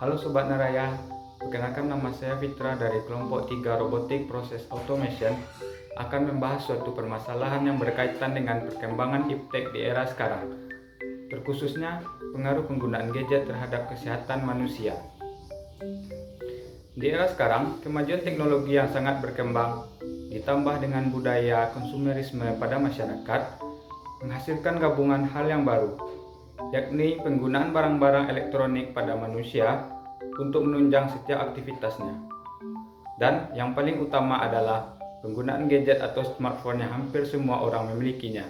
Halo Sobat Naraya, perkenalkan nama saya Fitra dari kelompok 3 Robotic Process Automation akan membahas suatu permasalahan yang berkaitan dengan perkembangan iptek di era sekarang, terkhususnya pengaruh penggunaan gadget terhadap kesehatan manusia. Di era sekarang, kemajuan teknologi yang sangat berkembang ditambah dengan budaya konsumerisme pada masyarakat menghasilkan gabungan hal yang baru, yakni penggunaan barang-barang elektronik pada manusia untuk menunjang setiap aktivitasnya. Dan yang paling utama adalah penggunaan gadget atau smartphone yang hampir semua orang memilikinya.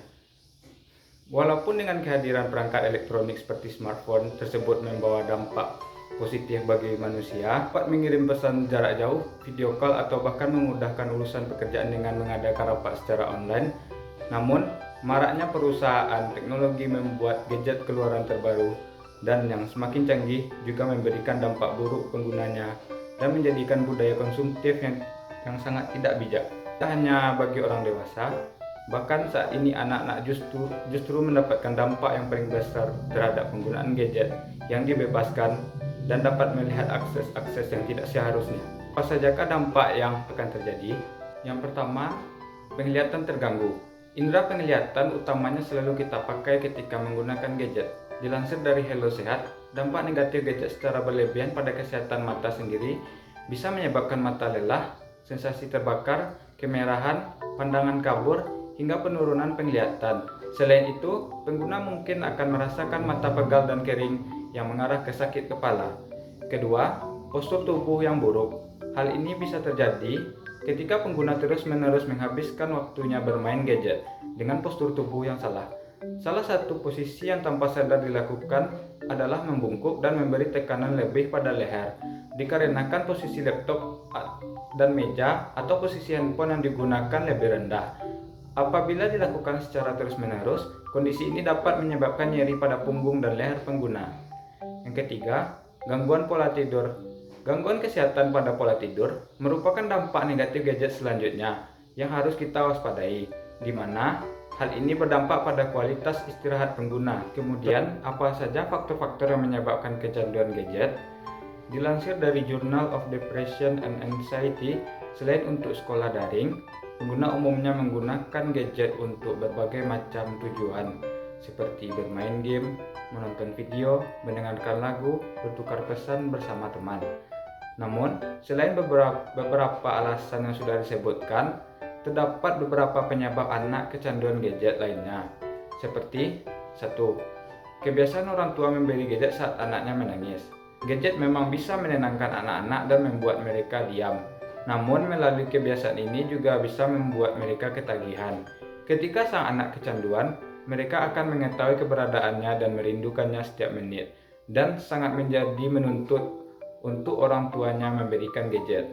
Walaupun dengan kehadiran perangkat elektronik seperti smartphone tersebut membawa dampak positif bagi manusia, dapat mengirim pesan jarak jauh, video call, atau bahkan memudahkan urusan pekerjaan dengan mengadakan rapat secara online. Namun, maraknya perusahaan teknologi membuat gadget keluaran terbaru dan yang semakin canggih juga memberikan dampak buruk penggunanya dan menjadikan budaya konsumtif yang sangat tidak bijak. Tidak hanya bagi orang dewasa, bahkan saat ini anak-anak justru mendapatkan dampak yang paling besar terhadap penggunaan gadget yang dibebaskan dan dapat melihat akses yang tidak seharusnya. Apa sajakah dampak yang akan terjadi? Yang pertama, penglihatan terganggu. Indera penglihatan utamanya selalu kita pakai ketika menggunakan gadget. Dilansir dari Hello Sehat, dampak negatif gadget secara berlebihan pada kesehatan mata sendiri bisa menyebabkan mata lelah, sensasi terbakar, kemerahan, pandangan kabur, hingga penurunan penglihatan. Selain itu, pengguna mungkin akan merasakan mata pegal dan kering yang mengarah ke sakit kepala. Kedua, postur tubuh yang buruk. Hal ini bisa terjadi ketika pengguna terus-menerus menghabiskan waktunya bermain gadget dengan postur tubuh yang salah. Salah satu posisi yang tanpa sadar dilakukan adalah membungkuk dan memberi tekanan lebih pada leher, dikarenakan posisi laptop dan meja atau posisi handphone yang digunakan lebih rendah. Apabila dilakukan secara terus-menerus, kondisi ini dapat menyebabkan nyeri pada punggung dan leher pengguna. Yang ketiga, gangguan pola tidur. Gangguan kesehatan pada pola tidur merupakan dampak negatif gadget selanjutnya yang harus kita waspadai, di mana hal ini berdampak pada kualitas istirahat pengguna. Kemudian, apa saja faktor-faktor yang menyebabkan kecanduan gadget? Dilansir dari Journal of Depression and Anxiety, selain untuk sekolah daring, pengguna umumnya menggunakan gadget untuk berbagai macam tujuan, seperti bermain game, menonton video, mendengarkan lagu, bertukar pesan bersama teman. Namun, selain beberapa alasan yang sudah disebutkan, terdapat beberapa penyebab anak kecanduan gadget lainnya, seperti 1. Kebiasaan orang tua memberi gadget saat anaknya menangis. Gadget memang bisa menenangkan anak-anak dan membuat mereka diam. Namun, melalui kebiasaan ini juga bisa membuat mereka ketagihan. Ketika sang anak kecanduan, mereka akan mengetahui keberadaannya dan merindukannya setiap menit, dan sangat menjadi menuntut untuk orang tuanya memberikan gadget.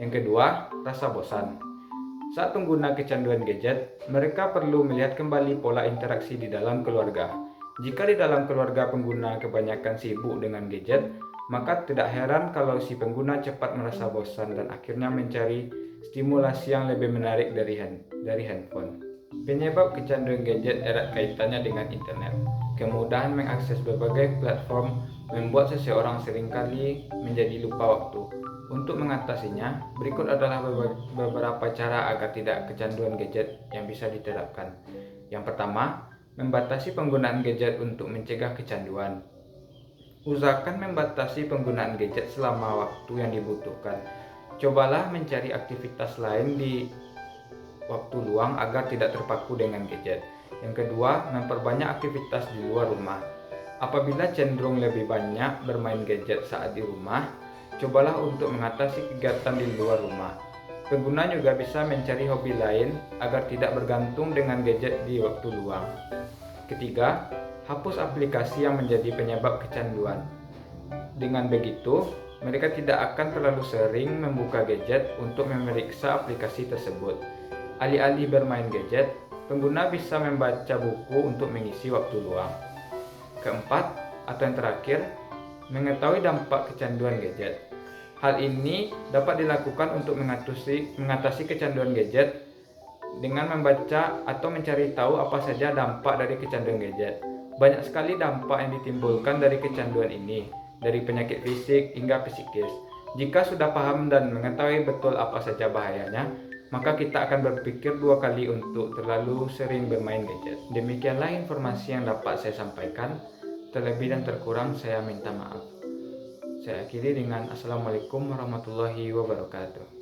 Yang kedua, rasa bosan. Saat pengguna kecanduan gadget, mereka perlu melihat kembali pola interaksi di dalam keluarga. Jika di dalam keluarga pengguna kebanyakan sibuk dengan gadget, maka tidak heran kalau si pengguna cepat merasa bosan dan akhirnya mencari stimulasi yang lebih menarik dari handphone. Penyebab kecanduan gadget erat kaitannya dengan internet. Kemudahan mengakses berbagai platform membuat seseorang seringkali menjadi lupa waktu. Untuk mengatasinya, berikut adalah beberapa cara agar tidak kecanduan gadget yang bisa diterapkan. Yang pertama, membatasi penggunaan gadget untuk mencegah kecanduan. Usahakan membatasi penggunaan gadget selama waktu yang dibutuhkan. Cobalah mencari aktivitas lain di waktu luang agar tidak terpaku dengan gadget. Yang kedua, memperbanyak aktivitas di luar rumah. Apabila cenderung lebih banyak bermain gadget saat di rumah, cobalah untuk mengatasi kegiatan di luar rumah. Pengguna juga bisa mencari hobi lain agar tidak bergantung dengan gadget di waktu luang. Ketiga, hapus aplikasi yang menjadi penyebab kecanduan. Dengan begitu, mereka tidak akan terlalu sering membuka gadget untuk memeriksa aplikasi tersebut. Alih-alih bermain gadget, pengguna bisa membaca buku untuk mengisi waktu luang. Keempat, atau yang terakhir, mengetahui dampak kecanduan gadget. Hal ini dapat dilakukan untuk mengatasi kecanduan gadget dengan membaca atau mencari tahu apa saja dampak dari kecanduan gadget. Banyak sekali dampak yang ditimbulkan dari kecanduan ini. dari penyakit fisik hingga psikis. Jika sudah paham dan mengetahui betul apa saja bahayanya, maka kita akan berpikir dua kali untuk terlalu sering bermain gadget. Demikianlah informasi yang dapat saya sampaikan. Terlebih dan terkurang saya minta maaf. Saya akhiri dengan Assalamualaikum warahmatullahi wabarakatuh.